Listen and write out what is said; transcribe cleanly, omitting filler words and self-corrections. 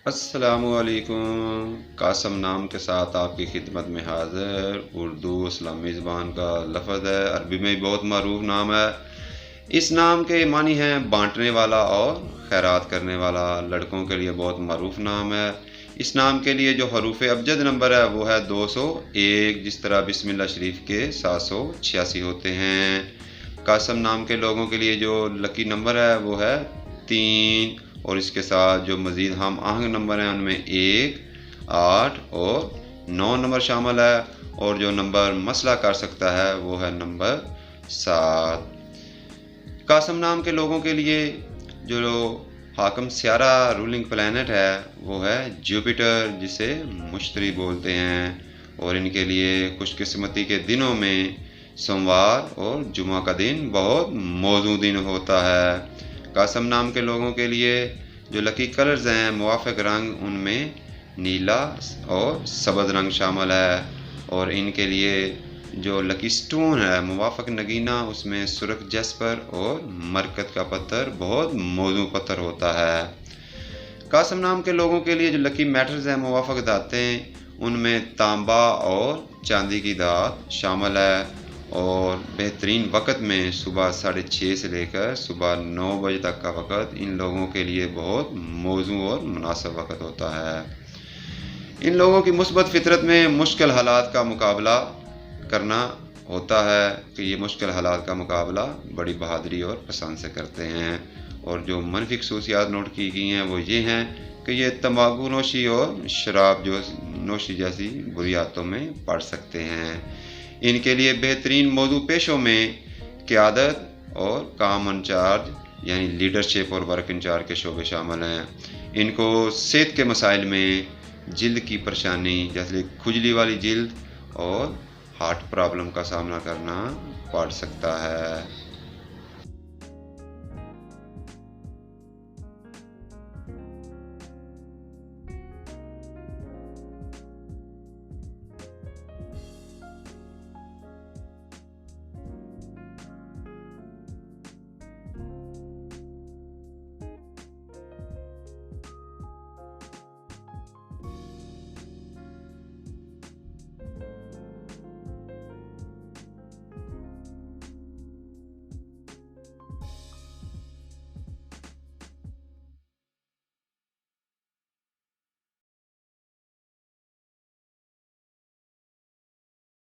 السلام علیکم۔ قاسم نام کے ساتھ آپ کی خدمت میں حاضر۔ اردو اسلامی زبان کا لفظ ہے، عربی میں بہت معروف نام ہے۔ اس نام کے معنی ہیں بانٹنے والا اور خیرات کرنے والا۔ لڑکوں کے لیے بہت معروف نام ہے۔ اس نام کے لیے جو حروف ابجد نمبر ہے وہ ہے 201، جس طرح بسم اللہ شریف کے 786 ہوتے ہیں۔ قاسم نام کے لوگوں کے لیے جو لکی نمبر ہے وہ ہے 3، اور اس کے ساتھ جو مزید ہم آہنگ نمبر ہیں ان میں 1، 8 اور 9 نمبر شامل ہے، اور جو نمبر مسئلہ کر سکتا ہے وہ ہے نمبر 7۔ قاسم نام کے لوگوں کے لیے جو حاکم سیارہ رولنگ پلانٹ ہے وہ ہے جوپیٹر، جسے مشتری بولتے ہیں، اور ان کے لیے خوش قسمتی کے دنوں میں سوموار اور جمعہ کا دن بہت موزوں دن ہوتا ہے۔ قاسم نام کے لوگوں کے لیے جو لکی کلرز ہیں موافق رنگ ان میں نیلا اور سبز رنگ شامل ہے، اور ان کے لیے جو لکی سٹون ہے موافق نگینہ اس میں سرخ جیسپر اور مرکت کا پتھر بہت موزوں پتھر ہوتا ہے۔ قاسم نام کے لوگوں کے لیے جو لکی میٹرز ہیں موافق دھاتیں ان میں تانبا اور چاندی کی دھات شامل ہے، اور بہترین وقت میں صبح 6:30 سے لے کر صبح 9 بجے تک کا وقت ان لوگوں کے لیے بہت موزوں اور مناسب وقت ہوتا ہے۔ ان لوگوں کی مثبت فطرت میں مشکل حالات کا مقابلہ کرنا ہوتا ہے کہ یہ مشکل حالات کا مقابلہ بڑی بہادری اور پسند سے کرتے ہیں، اور جو منفی خصوصیات نوٹ کی گئی ہیں وہ یہ ہیں کہ یہ تمباکو نوشی اور شراب نوشی جیسی بری عادتوں میں پڑ سکتے ہیں۔ ان کے لیے بہترین موضوع پیشوں میں قیادت اور کام انچارج یعنی لیڈرشپ اور ورک انچارج کے شعبے شامل ہیں۔ ان کو صحت کے مسائل میں جلد کی پریشانی جیسے کھجلی والی جلد اور ہارٹ پرابلم کا سامنا کرنا پڑ سکتا ہے۔